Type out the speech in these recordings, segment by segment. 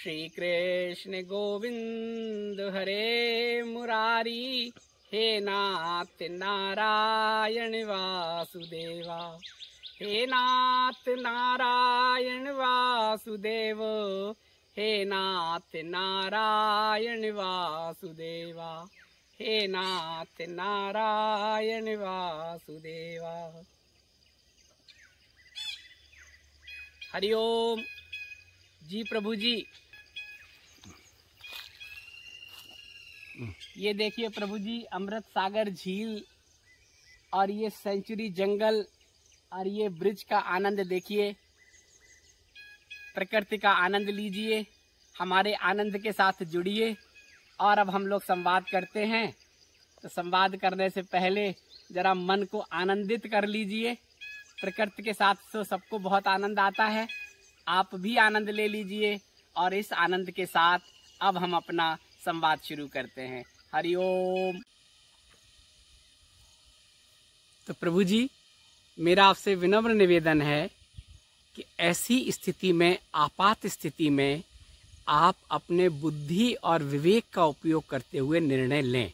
श्री कृष्ण गोविंद हरे मुरारी, हे नाथ नारायण वासुदेवा, हे नाथ नारायण वासुदेव, हे नाथ नारायण वासुदेवा, हे नाथ नारायण वासुदेवा। हरिओम जी। प्रभु जी, ये देखिए प्रभु जी, अमृत सागर झील और ये सेंचुरी जंगल और ये ब्रिज का आनंद देखिए, प्रकृति का आनंद लीजिए, हमारे आनंद के साथ जुड़िए। और अब हम लोग संवाद करते हैं, तो संवाद करने से पहले जरा मन को आनंदित कर लीजिए। प्रकृति के साथ तो सबको बहुत आनंद आता है, आप भी आनंद ले लीजिए। और इस आनंद के साथ अब हम अपना संवाद शुरू करते हैं। हरिओम। तो प्रभु जी, मेरा आपसे विनम्र निवेदन है कि ऐसी स्थिति में, आपात स्थिति में, आप अपने बुद्धि और विवेक का उपयोग करते हुए निर्णय लें।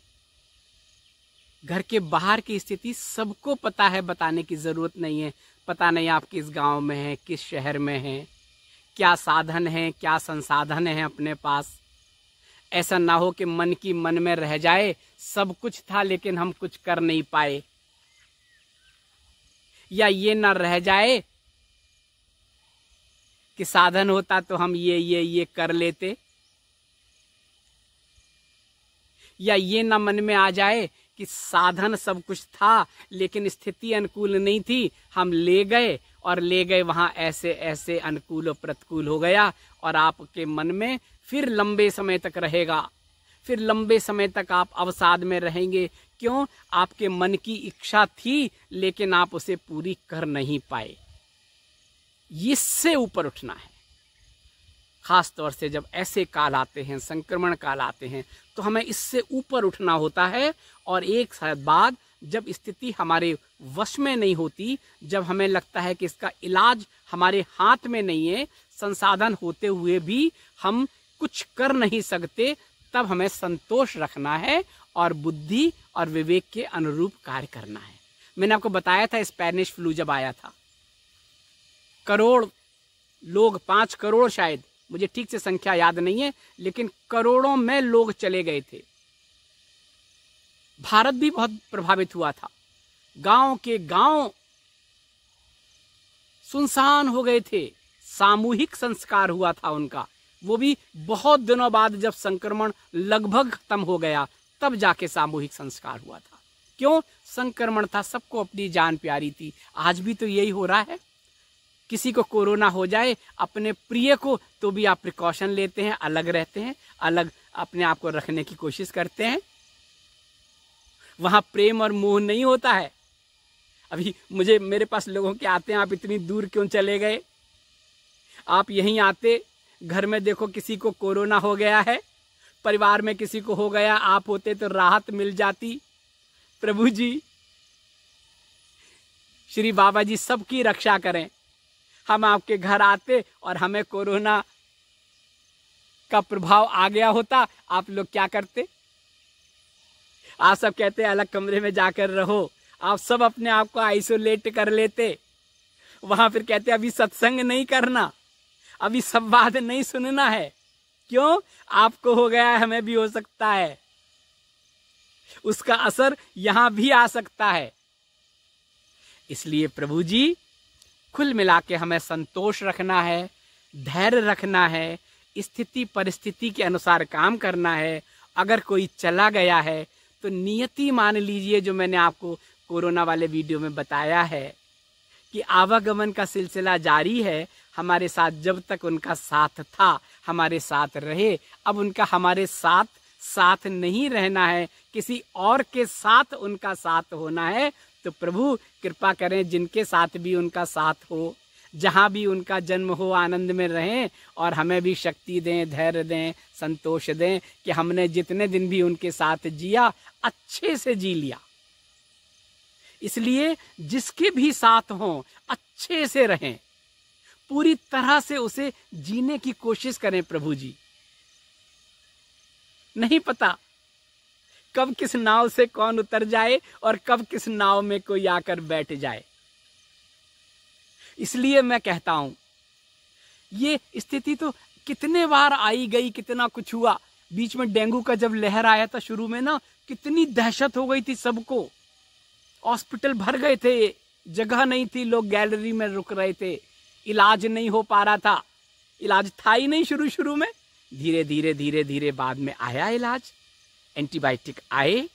घर के बाहर की स्थिति सबको पता है, बताने की जरूरत नहीं है। पता नहीं आप किस गांव में हैं, किस शहर में हैं, क्या साधन है, क्या संसाधन है अपने पास। ऐसा ना हो कि मन की मन में रह जाए, सब कुछ था लेकिन हम कुछ कर नहीं पाए, या ये ना रह जाए कि साधन होता तो हम ये कर लेते, या ये ना मन में आ जाए कि साधन सब कुछ था लेकिन स्थिति अनुकूल नहीं थी, हम ले गए वहां ऐसे ऐसे अनुकूल और प्रतिकूल हो गया, और आपके मन में फिर लंबे समय तक रहेगा, फिर लंबे समय तक आप अवसाद में रहेंगे। क्यों? आपके मन की इच्छा थी लेकिन आप उसे पूरी कर नहीं पाए। इससे ऊपर उठना है। खास तौर से जब ऐसे काल आते हैं, संक्रमण काल आते हैं, तो हमें इससे ऊपर उठना होता है। और एक साल बाद जब स्थिति हमारे वश में नहीं होती, जब हमें लगता है कि इसका इलाज हमारे हाथ में नहीं है, संसाधन होते हुए भी हम कुछ कर नहीं सकते, तब हमें संतोष रखना है और बुद्धि और विवेक के अनुरूप कार्य करना है। मैंने आपको बताया था, स्पेनिश फ्लू जब आया था, करोड़ लोग, 5 करोड़ शायद, मुझे ठीक से संख्या याद नहीं है, लेकिन करोड़ों में लोग चले गए थे। भारत भी बहुत प्रभावित हुआ था। गांव के गांव सुनसान हो गए थे। सामूहिक संस्कार हुआ था उनका, वो भी बहुत दिनों बाद, जब संक्रमण लगभग खत्म हो गया तब जाके सामूहिक संस्कार हुआ था। क्यों? संक्रमण था, सबको अपनी जान प्यारी थी। आज भी तो यही हो रहा है। किसी को कोरोना हो जाए, अपने प्रिय को, तो भी आप प्रिकॉशन लेते हैं, अलग रहते हैं, अलग अपने आप को रखने की कोशिश करते हैं। वहां प्रेम और मोह नहीं होता है। अभी मेरे पास लोगों के आते हैं, आप इतनी दूर क्यों चले गए, आप यहीं आते, घर में देखो किसी को कोरोना हो गया है, परिवार में किसी को हो गया, आप होते तो राहत मिल जाती। प्रभु जी, श्री बाबा जी सबकी रक्षा करें। हम आपके घर आते और हमें कोरोना का प्रभाव आ गया होता, आप लोग क्या करते? आप सब कहते हैं अलग कमरे में जाकर रहो, आप सब अपने आप को आइसोलेट कर लेते। वहां फिर कहते अभी सत्संग नहीं करना, अभी संवाद नहीं सुनना है। क्यों? आपको हो गया है, हमें भी हो सकता है, उसका असर यहां भी आ सकता है। इसलिए प्रभु जी, कुल मिला के हमें संतोष रखना है, धैर्य रखना है, स्थिति परिस्थिति के अनुसार काम करना है। अगर कोई चला गया है तो नियति मान लीजिए, जो मैंने आपको कोरोना वाले वीडियो में बताया है कि आवागमन का सिलसिला जारी है। हमारे साथ जब तक उनका साथ था, हमारे साथ रहे। अब उनका हमारे साथ नहीं रहना है, किसी और के साथ उनका साथ होना है। तो प्रभु कृपा करें, जिनके साथ भी उनका साथ हो, जहाँ भी उनका जन्म हो, आनंद में रहें, और हमें भी शक्ति दें, धैर्य दें, संतोष दें कि हमने जितने दिन भी उनके साथ जिया, अच्छे से जी लिया। इसलिए जिसके भी साथ हों, अच्छे से रहें, पूरी तरह से उसे जीने की कोशिश करें प्रभु जी। नहीं पता कब किस नाव से कौन उतर जाए और कब किस नाव में कोई आकर बैठ जाए। इसलिए मैं कहता हूं, ये स्थिति तो कितने बार आई गई, कितना कुछ हुआ। बीच में डेंगू का जब लहर आया था शुरू में ना, कितनी दहशत हो गई थी सबको। हॉस्पिटल भर गए थे, जगह नहीं थी, लोग गैलरी में रुक रहे थे, इलाज नहीं हो पा रहा था। इलाज था ही नहीं शुरू में, धीरे धीरे धीरे धीरे बाद में आया इलाज, एंटीबायोटिक आए।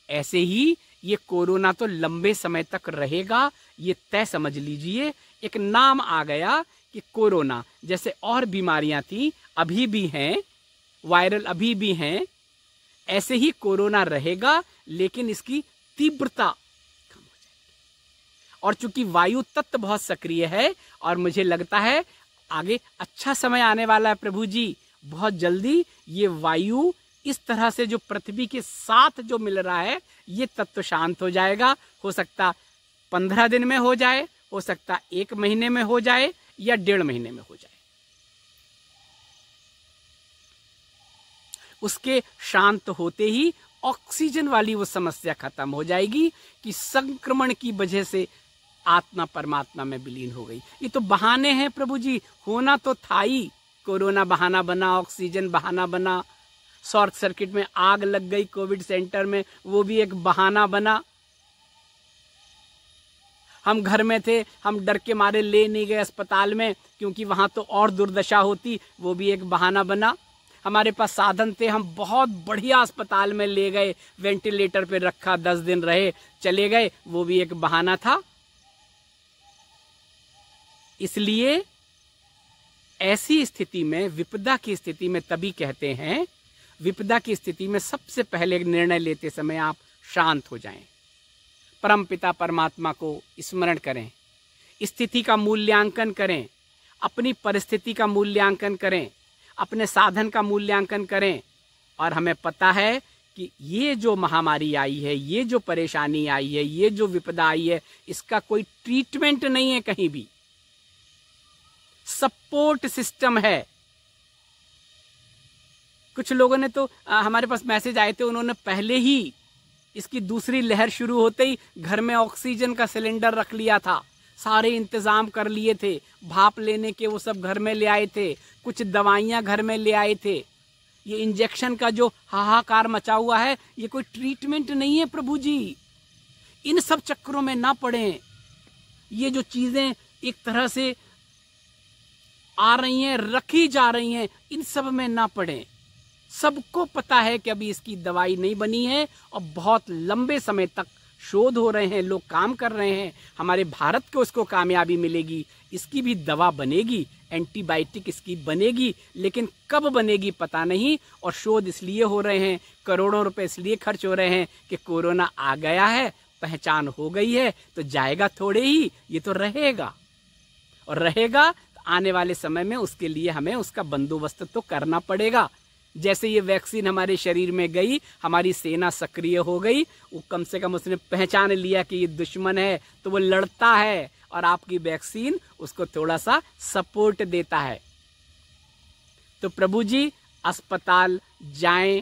ऐसे ही ये कोरोना तो लंबे समय तक रहेगा, ये तय समझ लीजिए। एक नाम आ गया कि कोरोना, जैसे और बीमारियां थी अभी भी हैं, वायरल अभी भी हैं, ऐसे ही कोरोना रहेगा, लेकिन इसकी तीव्रता कम हो जाएगी। और चूंकि वायु तत्व बहुत सक्रिय है और मुझे लगता है आगे अच्छा समय आने वाला है प्रभु जी। बहुत जल्दी ये वायु इस तरह से जो पृथ्वी के साथ जो मिल रहा है, ये तत्व शांत हो जाएगा। हो सकता 15 दिन में हो जाए, हो सकता 1 महीने में हो जाए, या 1.5 महीने में हो जाए। उसके शांत होते ही ऑक्सीजन वाली वो समस्या खत्म हो जाएगी कि संक्रमण की वजह से आत्मा परमात्मा में विलीन हो गई। ये तो बहाने हैं प्रभु जी, होना तो था ही। कोरोना बहाना बना, ऑक्सीजन बहाना बना, शॉर्ट सर्किट में आग लग गई कोविड सेंटर में, वो भी एक बहाना बना। हम घर में थे, हम डर के मारे ले नहीं गए अस्पताल में क्योंकि वहां तो और दुर्दशा होती, वो भी एक बहाना बना। हमारे पास साधन थे, हम बहुत बढ़िया अस्पताल में ले गए, वेंटिलेटर पे रखा, 10 दिन रहे, चले गए, वो भी एक बहाना था। इसलिए ऐसी स्थिति में, विपदा की स्थिति में तभी कहते हैं, विपदा की स्थिति में सबसे पहले निर्णय लेते समय आप शांत हो जाएं, परमपिता परमात्मा को स्मरण करें, स्थिति का मूल्यांकन करें, अपनी परिस्थिति का मूल्यांकन करें, अपने साधन का मूल्यांकन करें। और हमें पता है कि ये जो महामारी आई है, ये जो परेशानी आई है, ये जो विपदा आई है, इसका कोई ट्रीटमेंट नहीं है कहीं भी, सपोर्ट सिस्टम है। कुछ लोगों ने तो हमारे पास मैसेज आए थे, उन्होंने पहले ही इसकी दूसरी लहर शुरू होते ही घर में ऑक्सीजन का सिलेंडर रख लिया था, सारे इंतजाम कर लिए थे, भाप लेने के वो सब घर में ले आए थे, कुछ दवाइयां घर में ले आए थे। ये इंजेक्शन का जो हाहाकार मचा हुआ है, ये कोई ट्रीटमेंट नहीं है प्रभु जी। इन सब चक्करों में ना पड़ें। ये जो चीजें एक तरह से आ रही हैं, रखी जा रही हैं, इन सब में ना पड़ें। सबको पता है कि अभी इसकी दवाई नहीं बनी है और बहुत लंबे समय तक शोध हो रहे हैं, लोग काम कर रहे हैं। हमारे भारत को इसको कामयाबी मिलेगी, इसकी भी दवा बनेगी, एंटीबायोटिक इसकी बनेगी, लेकिन कब बनेगी पता नहीं। और शोध इसलिए हो रहे हैं, करोड़ों रुपए इसलिए खर्च हो रहे हैं कि कोरोना आ गया है, पहचान हो गई है, तो जाएगा थोड़े ही, ये तो रहेगा। और रहेगा आने वाले समय में, उसके लिए हमें उसका बंदोबस्त तो करना पड़ेगा। जैसे ये वैक्सीन हमारे शरीर में गई, हमारी सेना सक्रिय हो गई, वो कम से कम उसने पहचान लिया कि ये दुश्मन है, तो वो लड़ता है, और आपकी वैक्सीन उसको थोड़ा सा सपोर्ट देता है। तो प्रभु जी, अस्पताल जाएं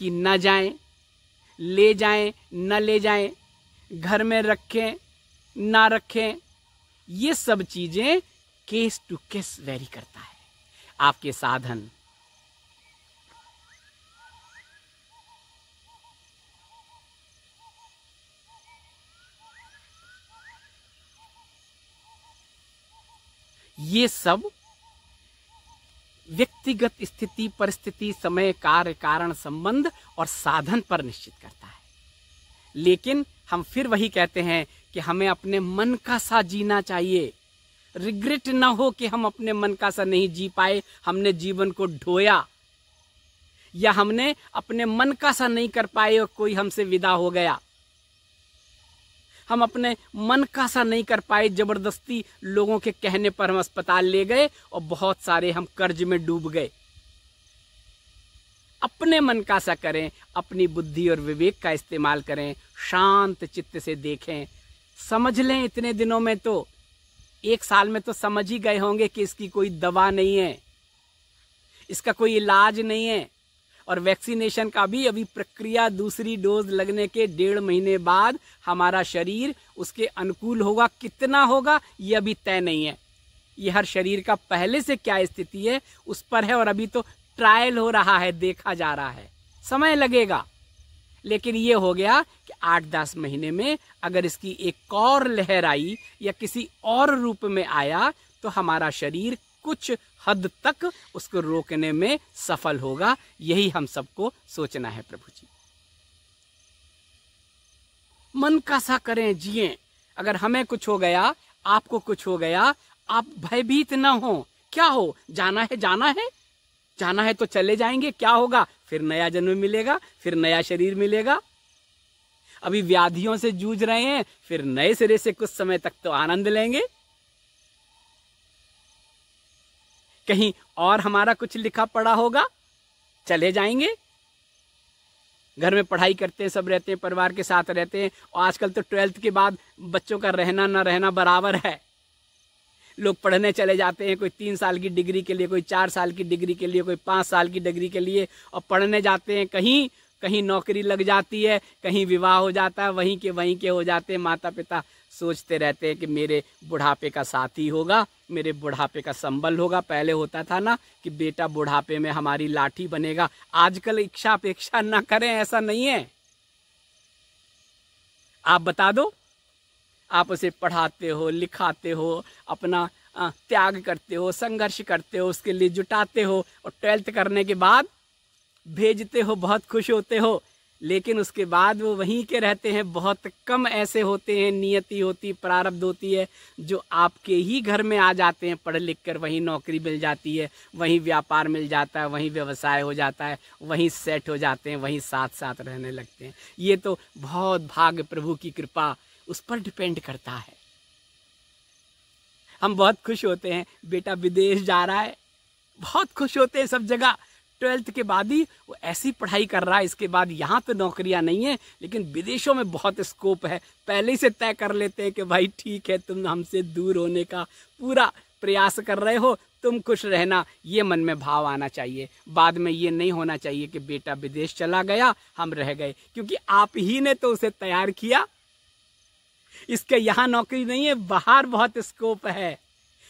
कि न जाएं, ले जाएं न ले जाएं, घर में रखें ना रखें, ये सब चीजें केस टू केस वेरी करता है। आपके साधन, ये सब व्यक्तिगत स्थिति, परिस्थिति, समय, कार्य, कारण, संबंध और साधन पर निश्चित करता है। लेकिन हम फिर वही कहते हैं कि हमें अपने मन का सा जीना चाहिए। रिग्रेट ना हो कि हम अपने मन का सा नहीं जी पाए, हमने जीवन को ढोया, या हमने अपने मन का सा नहीं कर पाए और कोई हमसे विदा हो गया। हम अपने मन का सा नहीं कर पाए, जबरदस्ती लोगों के कहने पर हम अस्पताल ले गए और बहुत सारे हम कर्ज में डूब गए। अपने मन का सा करें, अपनी बुद्धि और विवेक का इस्तेमाल करें, शांत चित्त से देखें, समझ लें इतने दिनों में तो 1 साल में तो समझ ही गए होंगे कि इसकी कोई दवा नहीं है, इसका कोई इलाज नहीं है। और वैक्सीनेशन का भी अभी प्रक्रिया, दूसरी डोज लगने के 1.5 महीने बाद हमारा शरीर उसके अनुकूल होगा, कितना होगा ये अभी तय नहीं है। ये हर शरीर का पहले से क्या स्थिति है उस पर है, और अभी तो ट्रायल हो रहा है, देखा जा रहा है, समय लगेगा। लेकिन ये हो गया कि 8-10 महीने में अगर इसकी एक और लहर आई या किसी और रूप में आया तो हमारा शरीर कुछ हद तक उसको रोकने में सफल होगा। यही हम सबको सोचना है प्रभु जी। मन का सा करें, जिए। अगर हमें कुछ हो गया, आपको कुछ हो गया, आप भयभीत ना हो। क्या हो, जाना है, जाना है, जाना है तो चले जाएंगे। क्या होगा, फिर नया जन्म मिलेगा, फिर नया शरीर मिलेगा। अभी व्याधियों से जूझ रहे हैं, फिर नए सिरे से कुछ समय तक तो आनंद लेंगे। कहीं और हमारा कुछ लिखा पड़ा होगा, चले जाएंगे। घर में पढ़ाई करते हैं, सब रहते हैं, परिवार के साथ रहते हैं। और आजकल तो 12th के बाद बच्चों का रहना न रहना बराबर है। लोग पढ़ने चले जाते हैं, कोई 3 साल की डिग्री के लिए, कोई 4 साल की डिग्री के लिए, कोई 5 साल की डिग्री के लिए, और पढ़ने जाते हैं। कहीं कहीं नौकरी लग जाती है, कहीं विवाह हो जाता है, वहीं के हो जाते हैं। माता पिता सोचते रहते हैं कि मेरे बुढ़ापे का साथी होगा, मेरे बुढ़ापे का संबल होगा। पहले होता था ना कि बेटा बुढ़ापे में हमारी लाठी बनेगा। आजकल इच्छा अपेक्षा ना करें, ऐसा नहीं है। आप बता दो, आप उसे पढ़ाते हो, लिखाते हो, अपना त्याग करते हो, संघर्ष करते हो, उसके लिए जुटाते हो, और 12th करने के बाद भेजते हो, बहुत खुश होते हो। लेकिन उसके बाद वो वहीं के रहते हैं। बहुत कम ऐसे होते हैं, नियति होती, प्रारब्ध होती है, जो आपके ही घर में आ जाते हैं पढ़ लिख कर। वहीं नौकरी मिल जाती है, वहीं व्यापार मिल जाता है, वहीं व्यवसाय हो जाता है, वहीं सेट हो जाते हैं, वहीं साथ साथ रहने लगते हैं। ये तो बहुत भाग्य, प्रभु की कृपा, उस पर डिपेंड करता है। हम बहुत खुश होते हैं, बेटा विदेश जा रहा है, बहुत खुश होते हैं सब जगह। 12th के बाद ही वो ऐसी पढ़ाई कर रहा है, इसके बाद यहाँ तो नौकरियाँ नहीं है, लेकिन विदेशों में बहुत स्कोप है। पहले ही से तय कर लेते हैं कि भाई ठीक है, तुम हमसे दूर होने का पूरा प्रयास कर रहे हो, तुम खुश रहना। ये मन में भाव आना चाहिए। बाद में ये नहीं होना चाहिए कि बेटा विदेश चला गया, हम रह गए, क्योंकि आप ही ने तो उसे तैयार किया। इसके यहाँ नौकरी नहीं है, बाहर बहुत स्कोप है।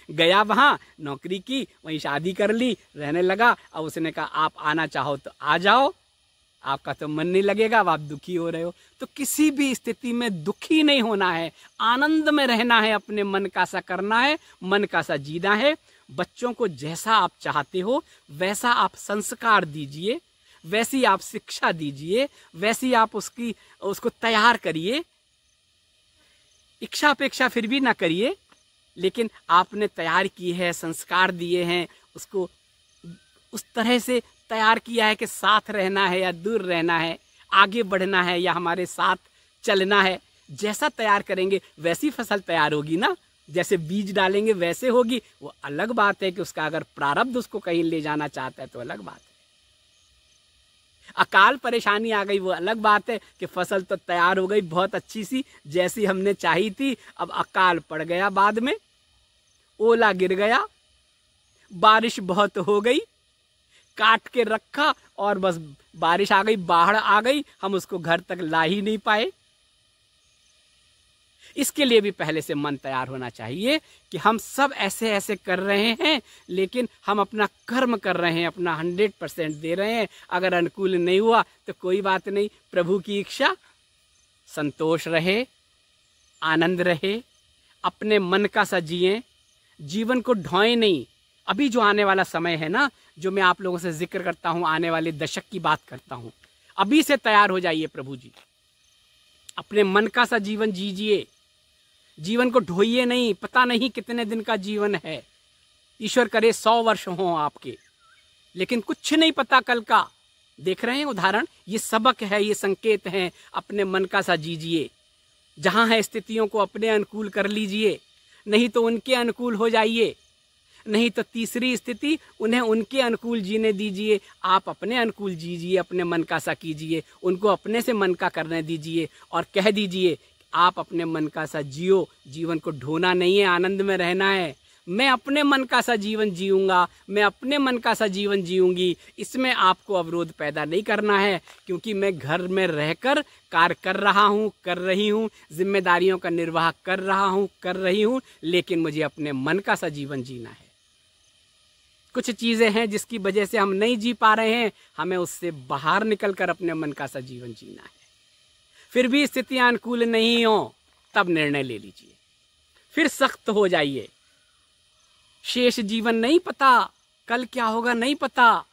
गया वहाँ, नौकरी की, वहीं शादी कर ली, रहने लगा। अब उसने कहा आप आना चाहो तो आ जाओ, आपका तो मन नहीं लगेगा, अब आप दुखी हो रहे हो। तो किसी भी स्थिति में दुखी नहीं होना है, आनंद में रहना है, अपने मन का सा करना है, मन का सा जीना है। बच्चों को जैसा आप चाहते हो वैसा आप संस्कार दीजिए, वैसी आप शिक्षा दीजिए, वैसी आप उसको तैयार करिए। इच्छा अपेक्षा फिर भी ना करिए, लेकिन आपने तैयार की है, संस्कार दिए हैं, उसको उस तरह से तैयार किया है कि साथ रहना है या दूर रहना है, आगे बढ़ना है या हमारे साथ चलना है। जैसा तैयार करेंगे वैसी फसल तैयार होगी ना। जैसे बीज डालेंगे वैसे होगी। वो अलग बात है कि उसका अगर प्रारब्ध उसको कहीं ले जाना चाहता है तो अलग बात है। अकाल परेशानी आ गई वो अलग बात है कि फसल तो तैयार हो गई बहुत अच्छी सी, जैसी हमने चाही थी, अब अकाल पड़ गया, बाद में ओला गिर गया, बारिश बहुत हो गई, काट के रखा और बस बारिश आ गई, बाढ़ आ गई, हम उसको घर तक ला ही नहीं पाए। इसके लिए भी पहले से मन तैयार होना चाहिए कि हम सब ऐसे ऐसे कर रहे हैं, लेकिन हम अपना कर्म कर रहे हैं, अपना 100% दे रहे हैं। अगर अनुकूल नहीं हुआ तो कोई बात नहीं, प्रभु की इच्छा, संतोष रहे, आनंद रहे, अपने मन का सा जिए, जीवन को ढोएं नहीं। अभी जो आने वाला समय है ना, जो मैं आप लोगों से जिक्र करता हूँ, आने वाले दशक की बात करता हूँ, अभी से तैयार हो जाइए प्रभु जी। अपने मन का सा जीवन जीजिए, जीवन को ढोइए नहीं। पता नहीं कितने दिन का जीवन है, ईश्वर करे 100 वर्ष हों आपके, लेकिन कुछ नहीं पता कल का। देख रहे हैं उदाहरण, ये सबक है, ये संकेत हैं। अपने मन का सा जीजिए, जहाँ है स्थितियों को अपने अनुकूल कर लीजिए, नहीं तो उनके अनुकूल हो जाइए, नहीं तो तीसरी स्थिति उन्हें उनके अनुकूल जीने दीजिए। आप अपने अनुकूल जीजिए, अपने मन का सा कीजिए, उनको अपने से मन का करने दीजिए और कह दीजिए आप अपने मन का सा जियो। जीवन को ढोना नहीं है, आनंद में रहना है। मैं अपने मन का सा जीवन जीऊँगा, मैं अपने मन का सा जीवन जीऊँगी। इसमें आपको अवरोध पैदा नहीं करना है, क्योंकि मैं घर में रहकर कार्य कर रहा हूँ, कर रही हूँ, जिम्मेदारियों का निर्वाह कर रहा हूँ, कर रही हूँ, लेकिन मुझे अपने मन का सा जीवन जीना है। कुछ चीज़ें हैं जिसकी वजह से हम नहीं जी पा रहे हैं, हमें उससे बाहर निकलकर अपने मन का सा जीवन जीना है। फिर भी स्थितियाँ अनुकूल नहीं हो, तब निर्णय ले लीजिए, फिर सख्त हो जाइए। शेष जीवन नहीं पता, कल क्या होगा नहीं पता।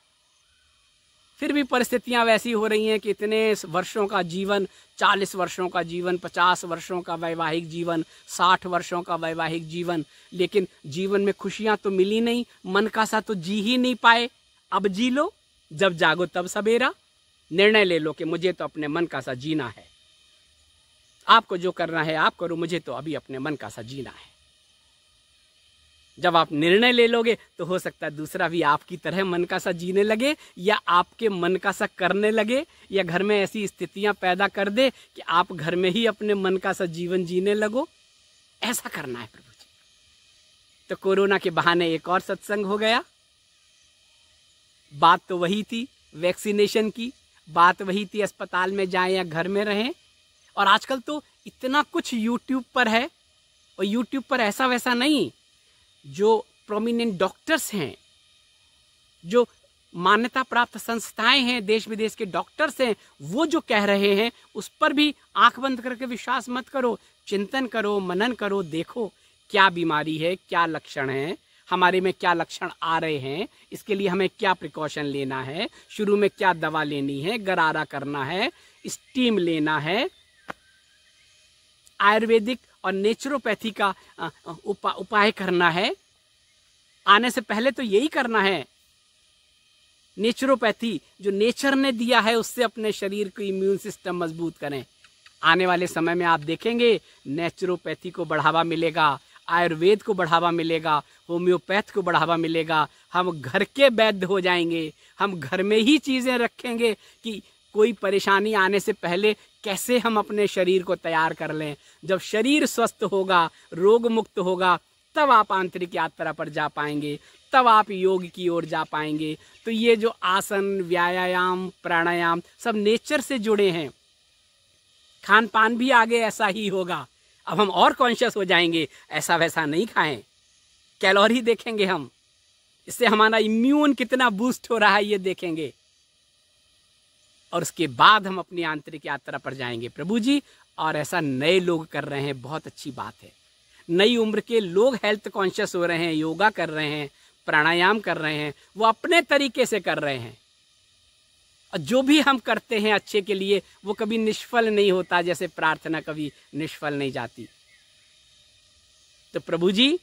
फिर भी परिस्थितियां वैसी हो रही हैं कि इतने वर्षों का जीवन, 40 वर्षों का जीवन, 50 वर्षों का वैवाहिक जीवन, 60 वर्षों का वैवाहिक जीवन, लेकिन जीवन में खुशियां तो मिली नहीं, मन का सा तो जी ही नहीं पाए। अब जी लो, जब जागो तब सवेरा। निर्णय ले लो कि मुझे तो अपने मन का सा जीना है। आपको जो करना है आप करो, मुझे तो अभी अपने मन का सा जीना है। जब आप निर्णय ले लोगे तो हो सकता है दूसरा भी आपकी तरह मन का सा जीने लगे, या आपके मन का सा करने लगे, या घर में ऐसी स्थितियां पैदा कर दे कि आप घर में ही अपने मन का सा जीवन जीने लगो। ऐसा करना है प्रभु जी। तो कोरोना के बहाने एक और सत्संग हो गया। बात तो वही थी वैक्सीनेशन की, बात वही थी अस्पताल में जाएं या घर में रहें। और आजकल तो इतना कुछ यूट्यूब पर है, और यूट्यूब पर ऐसा वैसा नहीं, जो प्रोमिनेंट डॉक्टर्स हैं, जो मान्यता प्राप्त संस्थाएं हैं, देश विदेश के डॉक्टर्स हैं, वो जो कह रहे हैं उस पर भी आंख बंद करके विश्वास मत करो। चिंतन करो, मनन करो, देखो क्या बीमारी है, क्या लक्षण है, हमारे में क्या लक्षण आ रहे हैं, इसके लिए हमें क्या प्रिकॉशन लेना है, शुरू में क्या दवा लेनी है, गरारा करना है, स्टीम लेना है, आयुर्वेदिक और नेचुरोपैथी का उपाय करना है। आने से पहले तो यही करना है। नेचुरोपैथी जो नेचर ने दिया है, उससे अपने शरीर को इम्यून सिस्टम मजबूत करें। आने वाले समय में आप देखेंगे नेचुरोपैथी को बढ़ावा मिलेगा, आयुर्वेद को बढ़ावा मिलेगा, होम्योपैथ को बढ़ावा मिलेगा। हम घर के वैद्य हो जाएंगे, हम घर में ही चीज़ें रखेंगे कि कोई परेशानी आने से पहले कैसे हम अपने शरीर को तैयार कर लें। जब शरीर स्वस्थ होगा, रोग मुक्त होगा, तब आप आंतरिक यात्रा पर जा पाएंगे, तब आप योग की ओर जा पाएंगे। तो ये जो आसन, व्यायाम, प्राणायाम सब नेचर से जुड़े हैं। खान पान भी आगे ऐसा ही होगा। अब हम और कॉन्शियस हो जाएंगे, ऐसा वैसा नहीं खाएं, कैलोरी देखेंगे हम, इससे हमारा इम्यून कितना बूस्ट हो रहा है ये देखेंगे, और उसके बाद हम अपनी आंतरिक यात्रा पर जाएंगे प्रभु जी। और ऐसा नए लोग कर रहे हैं, बहुत अच्छी बात है। नई उम्र के लोग हेल्थ कॉन्शियस हो रहे हैं, योगा कर रहे हैं, प्राणायाम कर रहे हैं, वो अपने तरीके से कर रहे हैं। और जो भी हम करते हैं अच्छे के लिए, वो कभी निष्फल नहीं होता, जैसे प्रार्थना कभी निष्फल नहीं जाती। तो प्रभु जी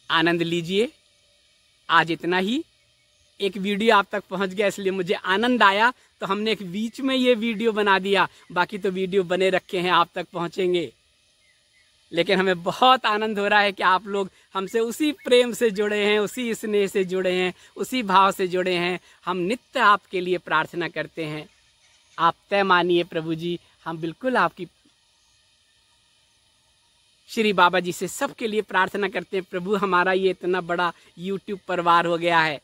आनंद लीजिए। आज इतना ही। एक वीडियो आप तक पहुंच गया, इसलिए मुझे आनंद आया, तो हमने एक बीच में ये वीडियो बना दिया। बाकी तो वीडियो बने रखे हैं, आप तक पहुंचेंगे। लेकिन हमें बहुत आनंद हो रहा है कि आप लोग हमसे उसी प्रेम से जुड़े हैं, उसी स्नेह से जुड़े हैं, उसी भाव से जुड़े हैं। हम नित्य आपके लिए प्रार्थना करते हैं। आप तय मानिए प्रभु जी, हम बिल्कुल आपकी श्री बाबा जी से सबके लिए प्रार्थना करते हैं। प्रभु हमारा ये इतना बड़ा यूट्यूब परिवार हो गया है,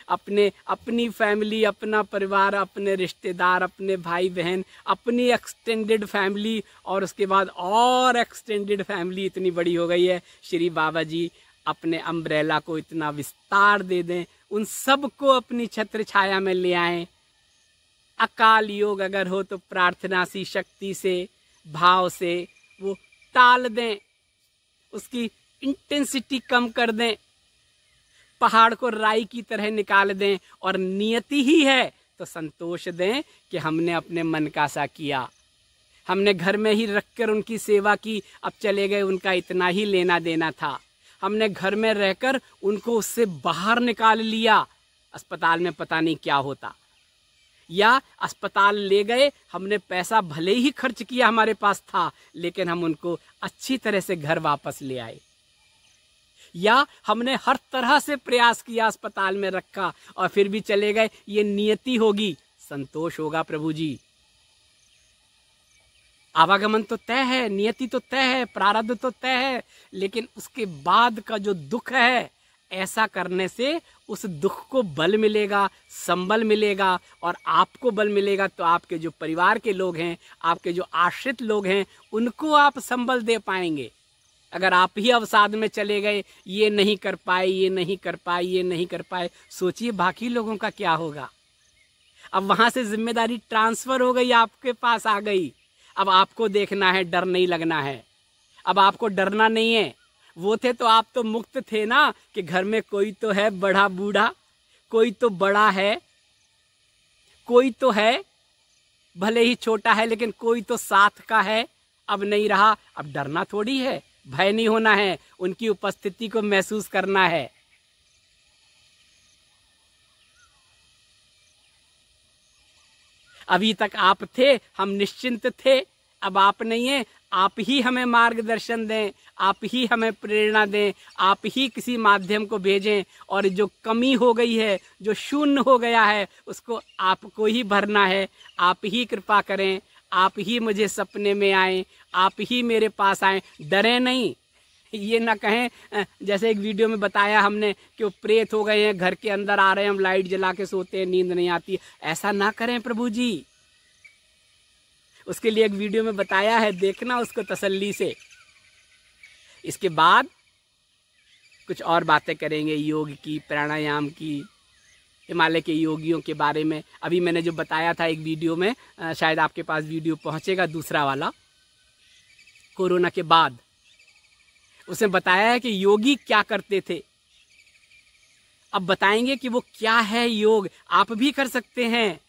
अपनी फैमिली, अपना परिवार, अपने रिश्तेदार, अपने भाई बहन, अपनी एक्सटेंडेड फैमिली, और उसके बाद और एक्सटेंडेड फैमिली इतनी बड़ी हो गई है। श्री बाबा जी अपने अम्ब्रेला को इतना विस्तार दे दें, उन सब को अपनी छत्र छाया में ले आएं। अकाल योग अगर हो तो प्रार्थना सी शक्ति से, भाव से वो टाल दें, उसकी इंटेंसिटी कम कर दें, पहाड़ को राई की तरह निकाल दें, और नियति ही है तो संतोष दें कि हमने अपने मन का सा किया। हमने घर में ही रखकर उनकी सेवा की, अब चले गए, उनका इतना ही लेना देना था। हमने घर में रहकर उनको उससे बाहर निकाल लिया, अस्पताल में पता नहीं क्या होता। या अस्पताल ले गए, हमने पैसा भले ही खर्च किया, हमारे पास था, लेकिन हम उनको अच्छी तरह से घर वापस ले आए। या हमने हर तरह से प्रयास किया, अस्पताल में रखा और फिर भी चले गए, ये नियति होगी, संतोष होगा प्रभु जी। आवागमन तो तय है, नियति तो तय है, प्रारब्ध तो तय है, लेकिन उसके बाद का जो दुख है, ऐसा करने से उस दुख को बल मिलेगा, संबल मिलेगा, और आपको बल मिलेगा तो आपके जो परिवार के लोग हैं, आपके जो आश्रित लोग हैं, उनको आप संबल दे पाएंगे। अगर आप ही अवसाद में चले गए, ये नहीं कर पाए, ये नहीं कर पाए, ये नहीं कर पाए, सोचिए बाकी लोगों का क्या होगा। अब वहां से जिम्मेदारी ट्रांसफर हो गई, आपके पास आ गई। अब आपको देखना है, डर नहीं लगना है। अब आपको डरना नहीं है। वो थे तो आप तो मुक्त थे ना, कि घर में कोई तो है बड़ा बूढ़ा, कोई तो बड़ा है, कोई तो है, भले ही छोटा है लेकिन कोई तो साथ का है। अब नहीं रहा। अब डरना थोड़ी है, भय नहीं होना है, उनकी उपस्थिति को महसूस करना है। अभी तक आप थे, हम निश्चिंत थे, अब आप नहीं है। आप ही हमें मार्गदर्शन दें, आप ही हमें प्रेरणा दें, आप ही किसी माध्यम को भेजें, और जो कमी हो गई है, जो शून्य हो गया है, उसको आपको ही भरना है। आप ही कृपा करें, आप ही मुझे सपने में आए, आप ही मेरे पास आए। डरें नहीं, ये ना कहें जैसे एक वीडियो में बताया हमने कि वो प्रेत हो गए हैं, घर के अंदर आ रहे हैं, हम लाइट जला के सोते हैं, नींद नहीं आती। ऐसा ना करें प्रभु जी। उसके लिए एक वीडियो में बताया है, देखना उसको तसल्ली से। इसके बाद कुछ और बातें करेंगे, योग की, प्राणायाम की, हिमालय के योगियों के बारे में। अभी मैंने जो बताया था एक वीडियो में, शायद आपके पास वीडियो पहुंचेगा, दूसरा वाला, कोरोना के बाद, उसने बताया है कि योगी क्या करते थे। अब बताएंगे कि वो क्या है योग। आप भी कर सकते हैं।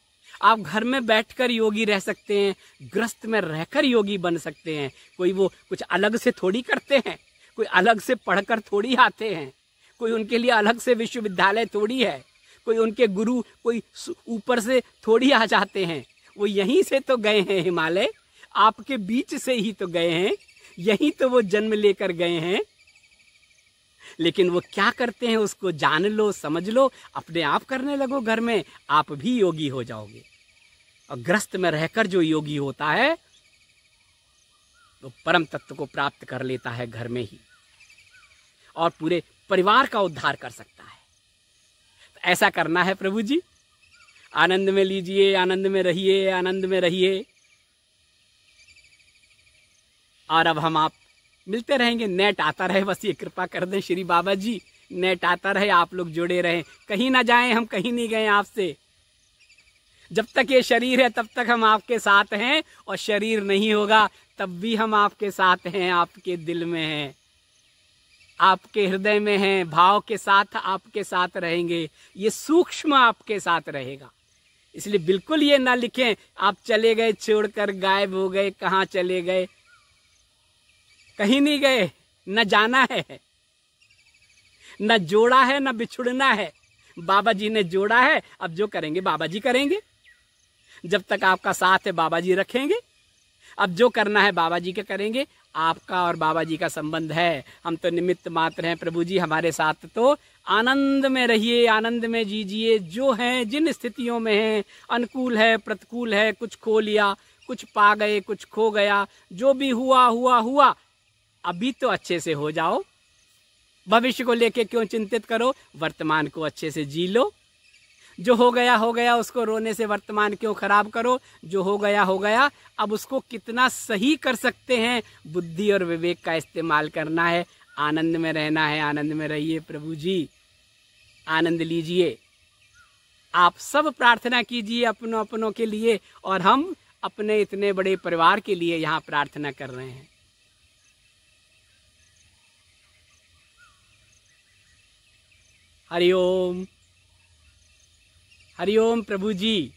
आप घर में बैठकर योगी रह सकते हैं, ग्रस्त में रहकर योगी बन सकते हैं। कोई वो कुछ अलग से थोड़ी करते हैं, कोई अलग से पढ़कर थोड़ी आते हैं, कोई उनके लिए अलग से विश्वविद्यालय थोड़ी है, कोई उनके गुरु कोई ऊपर से थोड़ी आ जाते हैं। वो यहीं से तो गए हैं, हिमालय आपके बीच से ही तो गए हैं, यहीं तो वो जन्म लेकर गए हैं। लेकिन वो क्या करते हैं उसको जान लो, समझ लो, अपने आप करने लगो घर में, आप भी योगी हो जाओगे। और ग्रस्त में रहकर जो योगी होता है वो परम तत्व को प्राप्त कर लेता है घर में ही, और पूरे परिवार का उद्धार कर सकता है। तो ऐसा करना है प्रभु जी। आनंद में लीजिए, आनंद में रहिए, आनंद में रहिए। और अब हम आप मिलते रहेंगे, नेट आता रहे, बस ये कृपा कर दें श्री बाबा जी, नेट आता रहे, आप लोग जुड़े रहें, कहीं ना जाएं। हम कहीं नहीं गए आपसे। जब तक ये शरीर है तब तक हम आपके साथ हैं, और शरीर नहीं होगा तब भी हम आपके साथ हैं, आपके दिल में हैं, आपके हृदय में हैं, भाव के साथ आपके साथ रहेंगे। ये सूक्ष्म आपके साथ रहेगा। इसलिए बिल्कुल ये ना लिखें आप चले गए, छोड़कर गायब हो गए, कहाँ चले गए। कहीं नहीं गए, न जाना है, न जोड़ा है, न बिछुड़ना है। बाबा जी ने जोड़ा है, अब जो करेंगे बाबा जी करेंगे। जब तक आपका साथ है बाबा जी रखेंगे। अब जो करना है बाबा जी के करेंगे। आपका और बाबा जी का संबंध है, हम तो निमित्त मात्र हैं। प्रभु जी हमारे साथ तो आनंद में रहिए, आनंद में जीजिए। जो हैं, जिन स्थितियों में हैं, अनुकूल है, प्रतिकूल है, कुछ खो लिया, कुछ पा गए, कुछ खो गया, जो भी हुआ हुआ हुआ। अभी तो अच्छे से हो जाओ, भविष्य को लेके क्यों चिंतित करो, वर्तमान को अच्छे से जी लो। जो हो गया, उसको रोने से वर्तमान क्यों खराब करो। जो हो गया, अब उसको कितना सही कर सकते हैं, बुद्धि और विवेक का इस्तेमाल करना है। आनंद में रहना है, आनंद में रहिए प्रभु जी, आनंद लीजिए। आप सब प्रार्थना कीजिए अपनों अपनों के लिए, और हम अपने इतने बड़े परिवार के लिए यहाँ प्रार्थना कर रहे हैं। हरिओम, हरिओम प्रभु जी।